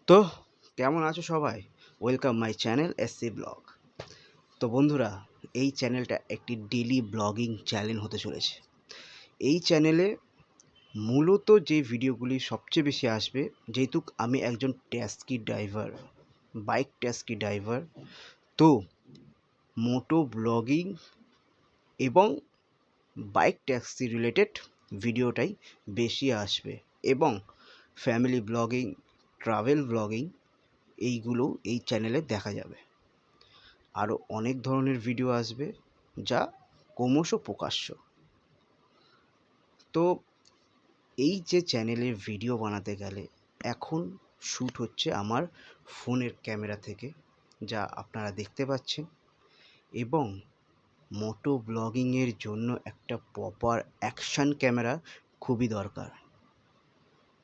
তো কেমন আছো সবাই? Welcome my channel SC blog. তো বন্ধুরা, এই চ্যানেলটা একটি ডেলি ব্লগিং চ্যানেল হতে চলেছে। এই চ্যানেলে মূলত যে ভিডিওগুলি সবচেয়ে বেশি আসবে, যেহেতু আমি একজন taxi driver, bike taxi driver, তো মোটো ব্লগিং এবং বাইক ট্যাক্সি রিলেটেড ভিডিওটাই বেশি আসবে এবং ফ্যামিলি ব্লগিং, ট্রাভেল ব্লগিং এইগুলো এই চ্যানেলে দেখা যাবে। আরও অনেক ধরনের ভিডিও আসবে যা ক্রমশ প্রকাশ্য। তো এই যে চ্যানেলের ভিডিও বানাতে গেলে এখন শ্যুট হচ্ছে আমার ফোনের ক্যামেরা থেকে, যা আপনারা দেখতে পাচ্ছেন, এবং মোটো ব্লগিংয়ের জন্য একটা প্রপার অ্যাকশান ক্যামেরা খুবই দরকার।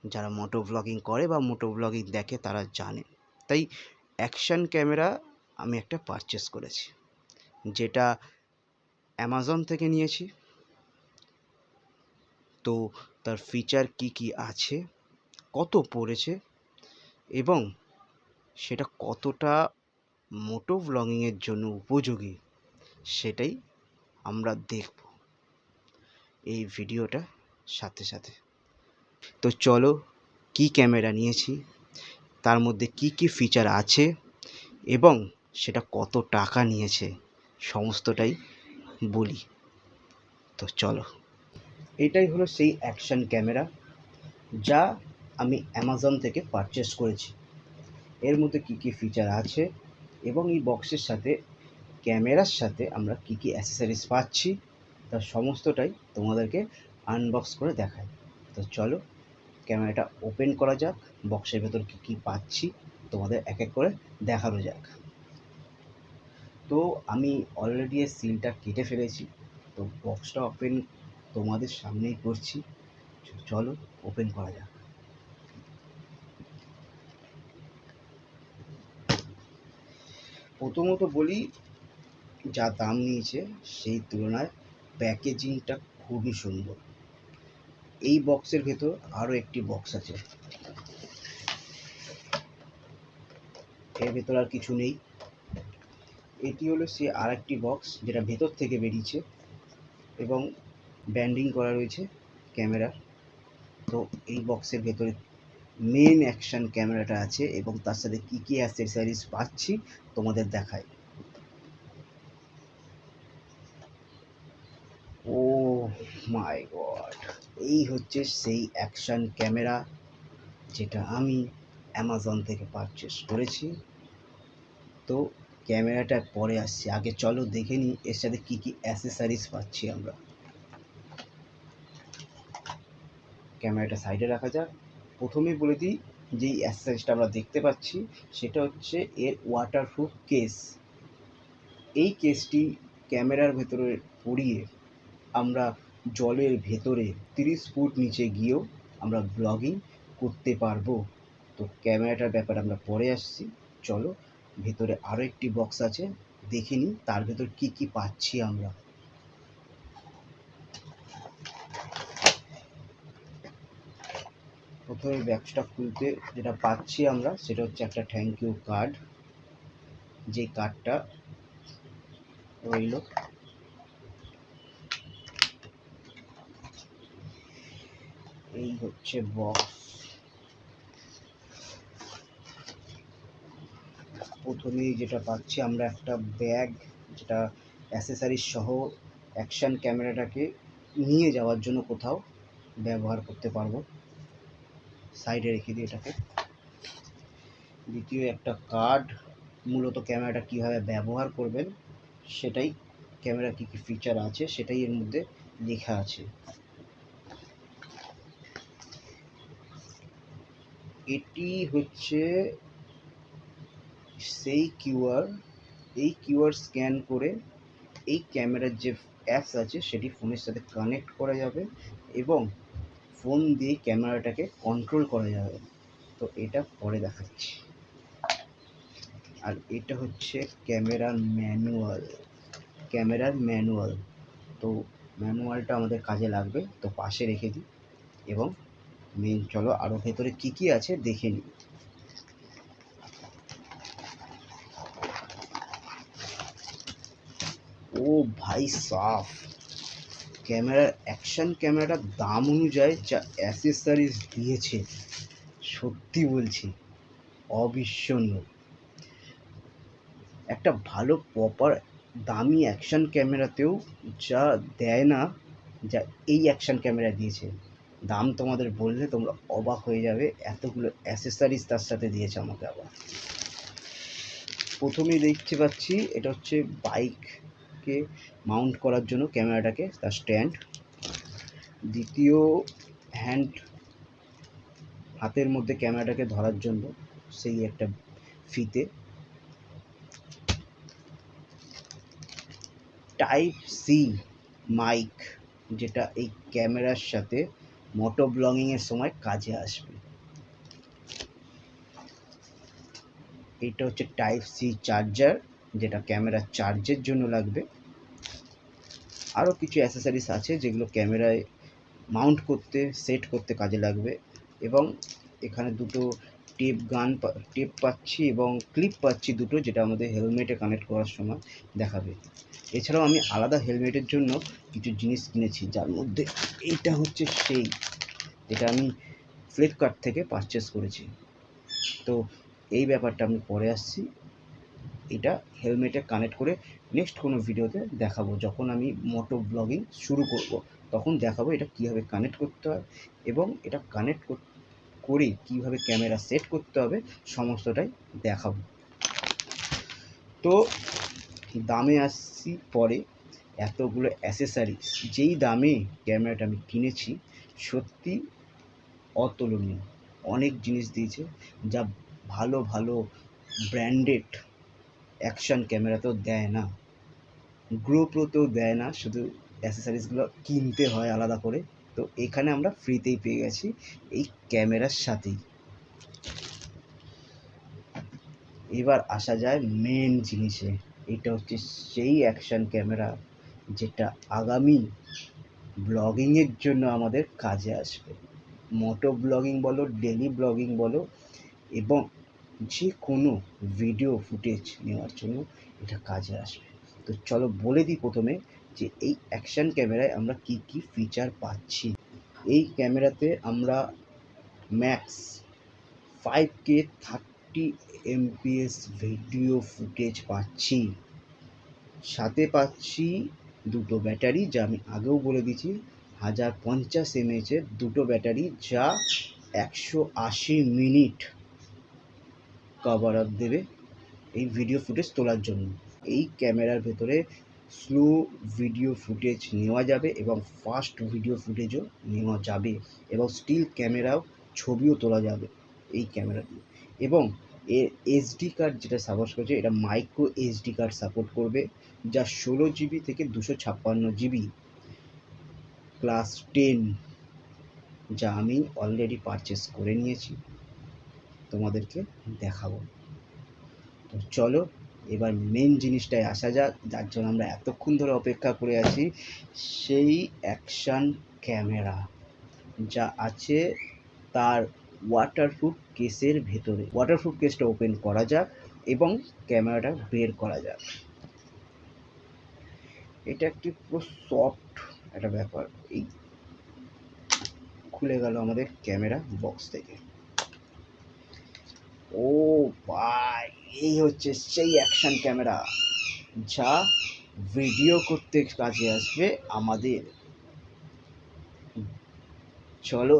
যারা মোটো ব্লগিং করে বা মোটো ব্লগিং দেখে তারা জানে। তাই অ্যাকশান ক্যামেরা আমি একটা পারচেস করেছি, যেটা অ্যামাজন থেকে নিয়েছি। তো তার ফিচার কি আছে, কত পড়েছে এবং সেটা কতটা মোটো ব্লগিংয়ের জন্য উপযোগী, সেটাই আমরা দেখব এই ভিডিওটা সাথে সাথে। তো চলো, কি ক্যামেরা নিয়েছি, তার মধ্যে কি ফিচার আছে এবং সেটা কত টাকা নিয়েছে, সমস্তটাই বলি। তো চলো, এটাই হলো সেই অ্যাকশান ক্যামেরা যা আমি অ্যামাজন থেকে পারচেস করেছি। এর মধ্যে কি ফিচার আছে এবং এই বক্সের সাথে, ক্যামেরার সাথে আমরা কি অ্যাক্সেসরিজ পাচ্ছি, তার সমস্তটাই তোমাদেরকে আনবক্স করে দেখাই। তো চলো, ক্যামেরাটা ওপেন করা যাক, বক্সের ভেতর কি পাচ্ছি তোমাদের এক এক করে দেখানো যাক। তো আমি অলরেডি এর সিলটা কেটে ফেলেছি, তো বক্সটা ওপেন তোমাদের সামনেই করছি। চলো ওপেন করা যাক। প্রথমত বলি, যা দাম নিয়েছে সেই তুলনায় প্যাকেজিংটা খুবই সুন্দর। এই বক্সের ভেতর আরও একটি বক্স আছে, এর ভেতর আর কিছু নেই। এটি হলো সে আর একটি বক্স যেটা ভেতর থেকে বেরিয়েছে এবং ব্যান্ডিং করা রয়েছে ক্যামেরার। তো এই বক্সের ভেতরে মেন অ্যাকশান ক্যামেরাটা আছে এবং তার সাথে কি অ্যাক্সেসরিজ পাচ্ছি তোমাদের দেখাই। ও মাই গড, এই হচ্ছে সেই অ্যাকশান ক্যামেরা যেটা আমি অ্যামাজন থেকে পারচেস করেছি। তো ক্যামেরাটা পরে আসছি, আগে চলো দেখে নিই এর সাথে কি অ্যাক্সেসরিজ পাচ্ছি আমরা। ক্যামেরাটা সাইডে রাখা যাক। প্রথমেই বলে দিই, যেই অ্যাক্সেসরিজটা আমরা দেখতে পাচ্ছি সেটা হচ্ছে এর ওয়াটারপ্রুফ কেস। এই কেসটি ক্যামেরার ভেতরে পরিয়ে আমরা জলের ভেতরে 30 ফুট নিচে গিয়েও আমরা ব্লগিং করতে পারবো। তো ক্যামেরাটার ব্যাপারে আমরা পরে আসছি। চলো, ভেতরে আরও একটি বক্স আছে, দেখে নিই তার ভেতর কি পাচ্ছি আমরা। প্রথমে বক্সটা খুলতে যেটা পাচ্ছি আমরা সেটা হচ্ছে একটা থ্যাংক ইউ কার্ড। যে কার্ডটা রইল, এই হচ্ছে বক্স। প্রথমেই যেটা পাচ্ছি আমরা একটা ব্যাগ, যেটা অ্যাক্সেসরিজ সহ অ্যাকশান ক্যামেরাটাকে নিয়ে যাওয়ার জন্য কোথাও ব্যবহার করতে পারবো। সাইডে রেখে দিই এটাকে। দ্বিতীয় একটা কার্ড, মূলত ক্যামেরাটা কীভাবে ব্যবহার করবেন সেটাই, ক্যামেরা কি ফিচার আছে সেটাই এর মধ্যে লেখা আছে। এটি হচ্ছে সেই কিউআর। এই কিউআর স্ক্যান করে এই ক্যামেরার যে অ্যাপস আছে সেটি ফোনের সাথে কানেক্ট করা যাবে এবং ফোন দিয়ে ক্যামেরাটাকে কন্ট্রোল করা যাবে। তো এটা পরে দেখাচ্ছি। আর এটা হচ্ছে ক্যামেরার ম্যানুয়াল। তো ম্যানুয়ালটা আমাদের কাজে লাগবে, তো পাশে রেখে দিই এবং চলো আরও ভেতরে কি আছে দেখে নিই। ও ভাই সাফ, ক্যামেরার অ্যাকশন ক্যামেরাটার দাম অনুযায়ী যা অ্যাসেসরিজ দিয়েছে সত্যি বলছি অবিস্মরণীয়। একটা ভালো প্রপার দামি অ্যাকশন ক্যামেরাতেও যা দেয় না, যা এই অ্যাকশন ক্যামেরা দিয়েছে, দাম তোমাদের বললে তোমরা অবাক হয়ে যাবে, এতগুলো অ্যাসেসরিজ তার সাথে দিয়েছে আমাকে। আবার প্রথমেই দেখতে পাচ্ছি এটা হচ্ছে বাইককে মাউন্ট করার জন্য ক্যামেরাটাকে, তার স্ট্যান্ড। দ্বিতীয় হ্যান্ড, হাতের মধ্যে ক্যামেরাটাকে ধরার জন্য সেই একটা ফিতে। টাইপ সি মাইক, যেটা এই ক্যামেরার সাথে মোটো ব্লগিংয়ের সময় কাজে আসবে। এটা হচ্ছে টাইপ সি চার্জার, যেটা ক্যামেরার চার্জের জন্য লাগবে। আরও কিছু অ্যাসেসরিজ আছে যেগুলো ক্যামেরায় মাউন্ট করতে, সেট করতে কাজে লাগবে। এবং এখানে দুটো টেপ পাচ্ছি এবং ক্লিপ পাচ্ছি দুটো, যেটা আমাদের হেলমেটে কানেক্ট করার সময় দেখাবে। এছাড়াও আমি আলাদা হেলমেটের জন্য কিছু জিনিস কিনেছি, যার মধ্যে এইটা হচ্ছে সেই, যেটা আমি ফ্লিপকার্ট থেকে পারচেস করেছি। তো এই ব্যাপারটা আমি পরে আসছি, এটা হেলমেটে কানেক্ট করে নেক্সট কোনো ভিডিওতে দেখাবো। যখন আমি মোটো ব্লগিং শুরু করব তখন দেখাবো এটা কীভাবে কানেক্ট করতে হয় এবং এটা কানেক্ট করে কীভাবে ক্যামেরা সেট করতে হবে, সমস্তটাই দেখাবো। তো দামে আসছি পরে। এতগুলো অ্যাসেসরিজ যেই দামে ক্যামেরাটা আমি কিনেছি সত্যি অতুলনীয়। অনেক জিনিস দিয়েছে, যা ভালো ভালো ব্র্যান্ডেড অ্যাকশন ক্যামেরাতেও দেয় না, গ্রোপ্রোতেও দেয় না, শুধু অ্যাসেসরিজগুলো কিনতে হয় আলাদা করে। তো এখানে আমরা ফ্রিতেই পেয়ে গেছি এই ক্যামেরার সাথেই। এবার আসা যায় মেন জিনিসে। এটা হচ্ছে সেই অ্যাকশন ক্যামেরা যেটা আগামী ব্লগিংয়ের জন্য আমাদের কাজে আসবে। মোটো ব্লগিং বলো, ডেলি ব্লগিং বলো, এবং যে কোনো ভিডিও ফুটেজ নেওয়ার জন্য এটা কাজে আসবে। তো চলো বলে দিই প্রথমে যে এই অ্যাকশন ক্যামেরায় আমরা কি কি ফিচার পাচ্ছি। এই ক্যামেরাতে আমরা max 5K 30 MPS video footage পাচ্ছি। সাথে পাচ্ছি দুটো ব্যাটারি, যা আমি আগেও বলে দিয়েছি, 1050 mAh দুটো ব্যাটারি, যা 180 মিনিট কভার আপ দেবে এই ভিডিও ফুটেজ তোলার জন্য। এই ক্যামেরার ভেতরে স্লো ভিডিও ফুটেজ নেওয়া যাবে এবং ফাস্ট ভিডিও ফুটেজও নেওয়া যাবে, এবং স্টিল ক্যামেরাও ছবিও তোলা যাবে এই ক্যামেরা দিয়ে। এবং এর এসডি কার্ড যেটা সাপোর্ট করছে, এটা মাইক্রো এসডি কার্ড সাপোর্ট করবে, যা 16 GB থেকে 256 GB ক্লাস 10, যা আমি অলরেডি পারচেস করে নিয়েছি, তোমাদেরকে দেখাবো। তো চলো এবার মেন জিনিসটায় আসা যাক, যার জন্য আমরা এতক্ষণ ধরে অপেক্ষা করে আছি, সেই অ্যাকশন ক্যামেরা যা আছে তার ওয়াটারপ্রুফ কেসের ভেতরে। ওয়াটারপ্রুফ কেসটা ওপেন করা যাক এবং ক্যামেরাটা বের করা যাক। এটা একটি পুরো সফট একটা ব্যাপার। এই খুলে গেল আমাদের ক্যামেরা বক্স থেকে। ও ভাই, এই হচ্ছে সেই অ্যাকশন ক্যামেরা যা ভিডিও করতে কাজে আসবে আমাদের। চলো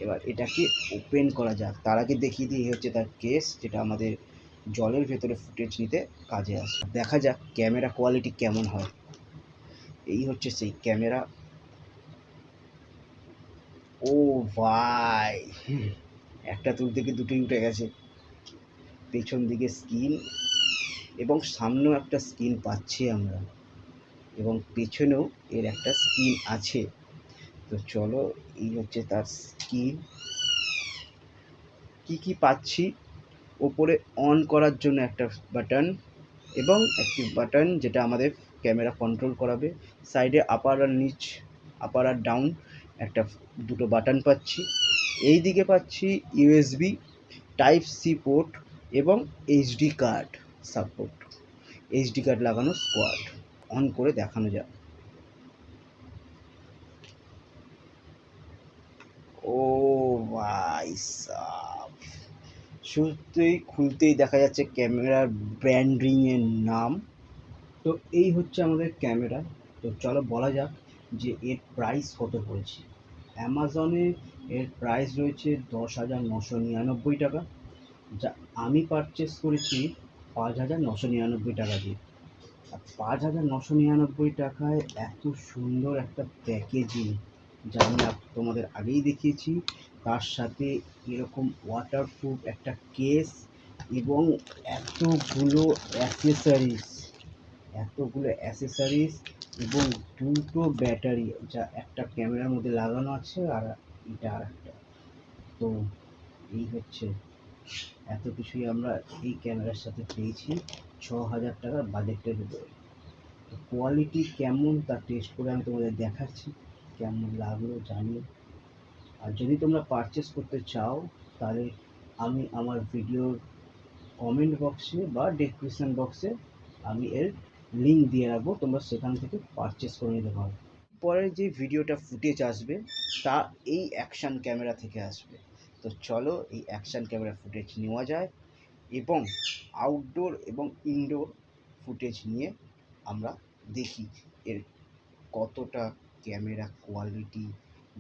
এবার এটাকে ওপেন করা যাক। তার আগে দেখিয়ে দিই, হচ্ছে তার কেস, যেটা আমাদের জলের ভেতরে ফুটেজ নিতে কাজে আসবে। দেখা যাক ক্যামেরা কোয়ালিটি কেমন হয়। এই হচ্ছে সেই ক্যামেরা। ও ভাই, একটা তুলতে গিয়ে দুটোই উঠে গেছে। পেছন দিকে স্ক্রিন এবং সামনেও একটা স্ক্রিন পাচ্ছি আমরা, এবং পেছনেও এর একটা স্ক্রিন আছে। তো চলো, এই হচ্ছে তার স্ক্রিন। কি কি পাচ্ছি, ওপরে অন করার জন্য একটা বাটন এবং একটি বাটন যেটা আমাদের ক্যামেরা কন্ট্রোল করাবে। সাইডে আপার আর নিচ, আপার আর ডাউন একটা দুটো বাটন পাচ্ছি। এই দিকে পাচ্ছি ইউএসবি, টাইপ সি পোর্ট এবং HD card support, HD card লাগানো স্কোয়াড। অন করে দেখানো যাক। ও ভাই সাব, শুরুতেই খুলতেই দেখা যাচ্ছে ক্যামেরার ব্র্যান্ডিং এর নাম। তো এই হচ্ছে আমাদের ক্যামেরা। তো চলো বলা যাক যে এর প্রাইস কত পড়েছে। অ্যামাজনে এর প্রাইস রয়েছে 10,999 টাকা, যা আমি পারচেস করেছি 5,999 টাকা দিয়ে। আর 5,999 টাকায় এত সুন্দর একটা প্যাকেজিং, যা আমি তোমাদের আগেই দেখিয়েছি, তার সাথে এরকম ওয়াটারপ্রুফ একটা কেস এবং এতগুলো অ্যাসেসরিজ, এবং দুটো ব্যাটারি, যা একটা ক্যামেরার মধ্যে লাগানো আছে আর এটা আর একটা। তো এই হচ্ছে, এত কিছুই আমরা এই ক্যামেরার সাথে পেয়েছি 6,000 টাকার বাজেটের উপরে। তো কোয়ালিটি কেমন তা টেস্ট করে আমি তোমাদের দেখাচ্ছি, কেমন লাগলো জানিও। আর যদি তোমরা পারচেস করতে চাও তাহলে আমি আমার ভিডিওর কমেন্ট বক্সে বা ডেসক্রিপশন বক্সে আমি এর লিঙ্ক দিয়ে রাখবো, তোমরা সেখান থেকে পারচেস করে নিতে পারো। পরের যে ভিডিওটা ফুটেজ আসবে তা এই অ্যাকশান ক্যামেরা থেকে আসবে। তো চলো এই অ্যাকশান ক্যামেরা ফুটেজ নেওয়া যায় এবং আউটডোর এবং ইনডোর ফুটেজ নিয়ে আমরা দেখি এর কতটা ক্যামেরা কোয়ালিটি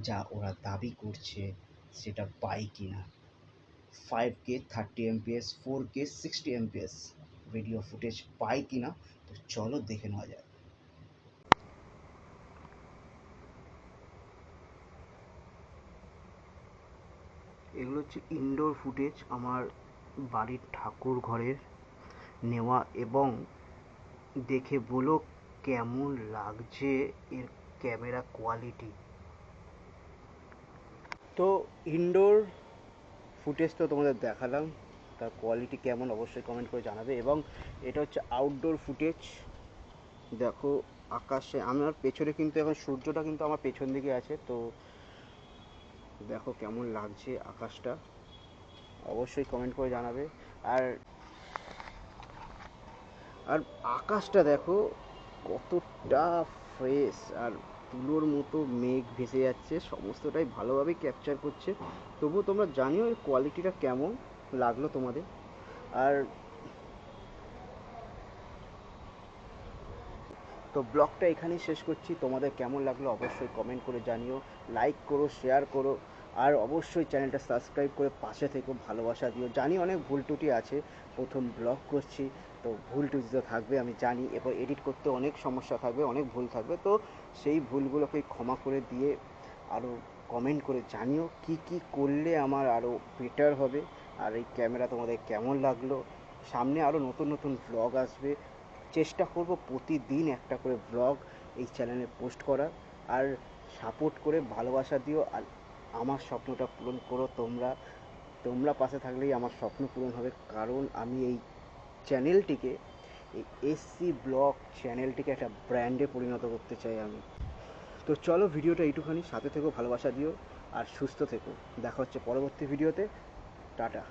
যা ওরা দাবি করছে সেটা পাই কি না। 5K 30 MP, 4K 60 MP video footage পাই কি না, তো চলো দেখে নেওয়া যায়। এগুলো হচ্ছে ইনডোর ফুটেজ, আমার বাড়ির ঠাকুর ঘরের নেওয়া, এবং দেখে বলো কেমন লাগছে এর ক্যামেরা কোয়ালিটি। তো ইনডোর ফুটেজ তো তোমাদের দেখালাম, তার কোয়ালিটি কেমন অবশ্যই কমেন্ট করে জানাবে। এবং এটা হচ্ছে আউটডোর ফুটেজ। দেখো আকাশে আমার পেছনে কিন্তু এখন সূর্যটা কিন্তু আমার পেছন দিকে আছে, তো দেখো কেমন লাগছে আকাশটা অবশ্যই কমেন্ট করে জানাবে। আর আর আকাশটা দেখো কতটা ফ্রেশ, আর তুলোর মতো মেঘ ভেসে যাচ্ছে, সমস্তটাই ভালোভাবে ক্যাপচার করছে। তবুও তোমরা জানিও এর কোয়ালিটিটা কেমন লাগলো তোমাদের। আর তো ব্লগটা এখানেই শেষ করছি, তোমাদের কেমন লাগলো অবশ্যই কমেন্ট করে জানিও, লাইক করো, শেয়ার করো, আর অবশ্যই চ্যানেলটা সাবস্ক্রাইব করে পাশে থেকো, ভালোবাসা দিও। জানি অনেক ভুল ত্রুটি আছে, প্রথম ব্লগ করছি, তো ভুল ত্রুটি তো থাকবে আমি জানি, এরপর এডিট করতে অনেক সমস্যা থাকবে, অনেক ভুল থাকবে, তো সেই ভুলগুলোকে ক্ষমা করে দিয়ে আরও কমেন্ট করে জানিও কি কি করলে আমার আরও বেটার হবে। আর এই ক্যামেরা তোমাদের কেমন লাগলো। সামনে আরও নতুন নতুন ব্লগ আসবে, চেষ্টা করব প্রতিদিন একটা করে ব্লগ এই চ্যানেলে পোস্ট করার। আর সাপোর্ট করে ভালোবাসা দিও, আর আমার স্বপ্নটা পূরণ করো। তোমরা তোমরা পাশে থাকলেই আমার স্বপ্ন পূরণ হবে, কারণ আমি এই চ্যানেলটিকে, এই এসসি ব্লগ চ্যানেলটিকে একটা ব্র্যান্ডে পরিণত করতে চাই আমি। তো চলো ভিডিওটা এইটুখানি, সাথে থেকো, ভালোবাসা দিও, আর সুস্থ থেকো। দেখা হচ্ছে পরবর্তী ভিডিওতে। টাটা।